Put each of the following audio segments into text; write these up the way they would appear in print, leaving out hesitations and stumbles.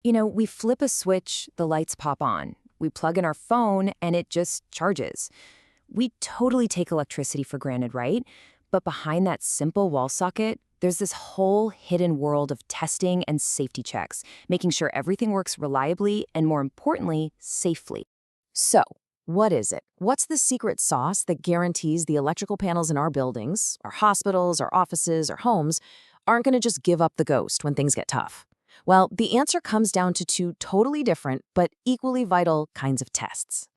We flip a switch, the lights pop on. We plug in our phone, and it just charges. We totally take electricity for granted, right? But behind that simple wall socket, there's this whole hidden world of testing and safety checks, making sure everything works reliably and, more importantly, safely. So, what is it? What's the secret sauce that guarantees the electrical panels in our buildings, our hospitals, our offices, our homes aren't going to just give up the ghost when things get tough? Well, the answer comes down to two totally different but equally vital kinds of tests.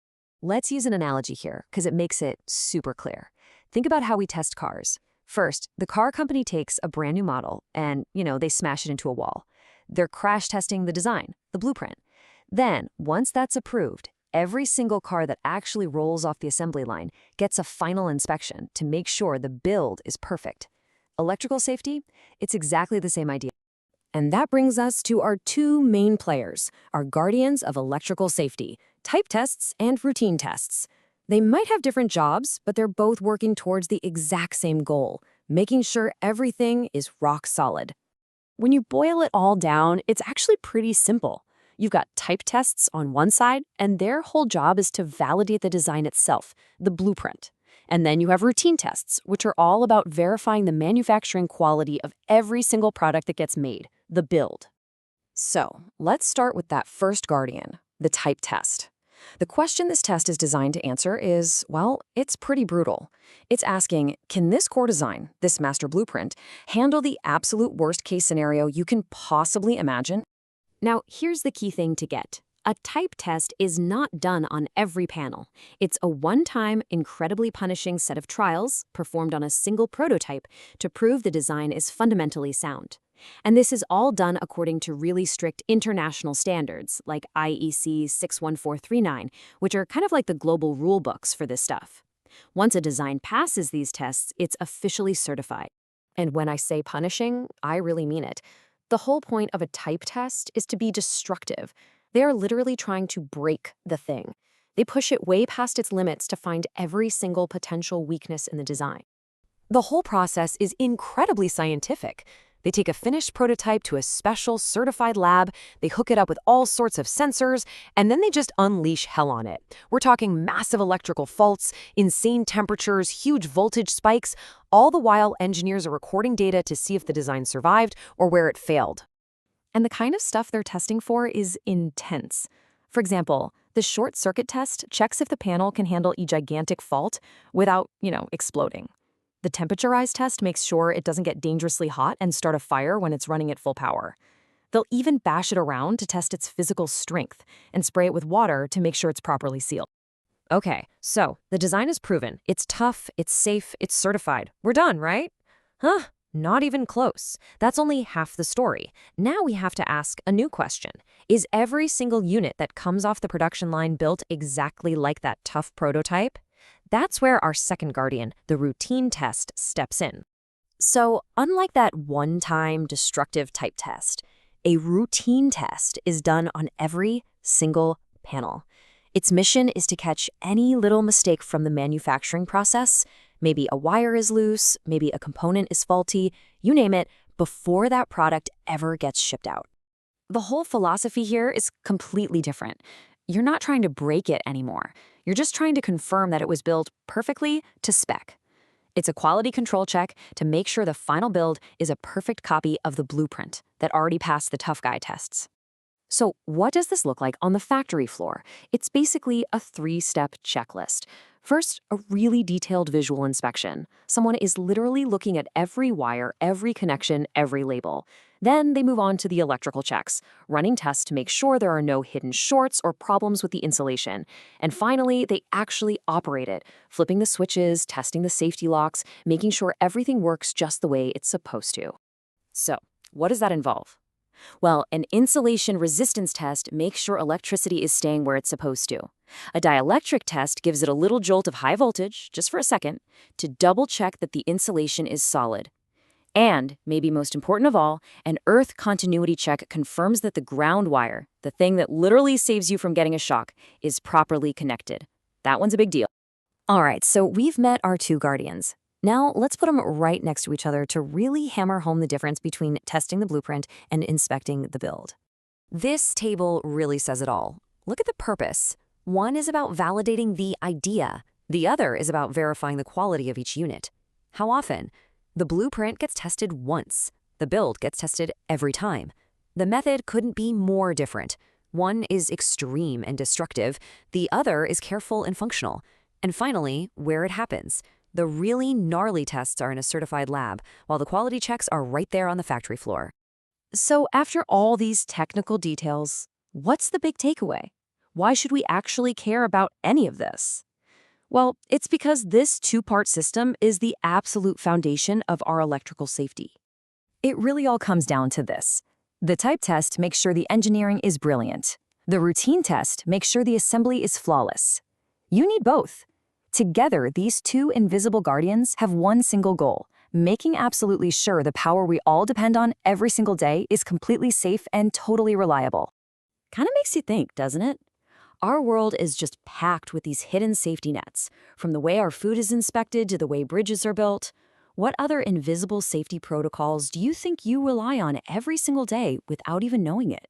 Let's use an analogy here because it makes it super clear. Think about how we test cars. First, the car company takes a brand new model and, they smash it into a wall. They're crash testing the design, the blueprint. Then, once that's approved, every single car that actually rolls off the assembly line gets a final inspection to make sure the build is perfect. Electrical safety? It's exactly the same idea. And that brings us to our two main players, our guardians of electrical safety, type tests and routine tests. They might have different jobs, but they're both working towards the exact same goal, making sure everything is rock solid. When you boil it all down, it's actually pretty simple. You've got type tests on one side, and their whole job is to validate the design itself, the blueprint. And then you have routine tests, which are all about verifying the manufacturing quality of every single product that gets made, the build. So, let's start with that first guardian, the type test. The question this test is designed to answer is, well, it's pretty brutal. It's asking, can this core design, this master blueprint, handle the absolute worst-case scenario you can possibly imagine? Now, here's the key thing to get. A type test is not done on every panel. It's a one-time, incredibly punishing set of trials performed on a single prototype to prove the design is fundamentally sound. And this is all done according to really strict international standards, like IEC 61439, which are kind of like the global rule books for this stuff. Once a design passes these tests, it's officially certified. And when I say punishing, I really mean it. The whole point of a type test is to be destructive. They are literally trying to break the thing. They push it way past its limits to find every single potential weakness in the design. The whole process is incredibly scientific. They take a finished prototype to a special certified lab, they hook it up with all sorts of sensors, and then they just unleash hell on it. We're talking massive electrical faults, insane temperatures, huge voltage spikes. All the while, engineers are recording data to see if the design survived or where it failed. And the kind of stuff they're testing for is intense. For example, the short circuit test checks if the panel can handle a gigantic fault without, exploding. The temperaturized test makes sure it doesn't get dangerously hot and start a fire when it's running at full power. They'll even bash it around to test its physical strength and spray it with water to make sure it's properly sealed. Okay, so the design is proven. It's tough, it's safe, it's certified. We're done, right? Huh? Not even close. That's only half the story. Now we have to ask a new question. Is every single unit that comes off the production line built exactly like that tough prototype? That's where our second guardian, the routine test, steps in. So, unlike that one-time destructive type test, a routine test is done on every single panel. Its mission is to catch any little mistake from the manufacturing process. Maybe a wire is loose, maybe a component is faulty, you name it, before that product ever gets shipped out. The whole philosophy here is completely different. You're not trying to break it anymore. You're just trying to confirm that it was built perfectly to spec. It's a quality control check to make sure the final build is a perfect copy of the blueprint that already passed the tough guy tests. So what does this look like on the factory floor? It's basically a 3-step checklist. First, a really detailed visual inspection. Someone is literally looking at every wire, every connection, every label. Then they move on to the electrical checks, running tests to make sure there are no hidden shorts or problems with the insulation. And finally, they actually operate it, flipping the switches, testing the safety locks, making sure everything works just the way it's supposed to. So, what does that involve? Well, an insulation resistance test makes sure electricity is staying where it's supposed to. A dielectric test gives it a little jolt of high voltage, just for a second, to double-check that the insulation is solid. And, maybe most important of all, an earth continuity check confirms that the ground wire, the thing that literally saves you from getting a shock, is properly connected. That one's a big deal. All right, so we've met our two guardians. Now, let's put them right next to each other to really hammer home the difference between testing the blueprint and inspecting the build. This table really says it all. Look at the purpose. One is about validating the idea. The other is about verifying the quality of each unit. How often? The blueprint gets tested once. The build gets tested every time. The method couldn't be more different. One is extreme and destructive. The other is careful and functional. And finally, where it happens. The really gnarly tests are in a certified lab, while the quality checks are right there on the factory floor. So after all these technical details, what's the big takeaway? Why should we actually care about any of this? Well, it's because this two-part system is the absolute foundation of our electrical safety. It really all comes down to this. The type test makes sure the engineering is brilliant. The routine test makes sure the assembly is flawless. You need both. Together, these two invisible guardians have one single goal: making absolutely sure the power we all depend on every single day is completely safe and totally reliable. Kind of makes you think, doesn't it? Our world is just packed with these hidden safety nets, from the way our food is inspected to the way bridges are built. What other invisible safety protocols do you think you rely on every single day without even knowing it?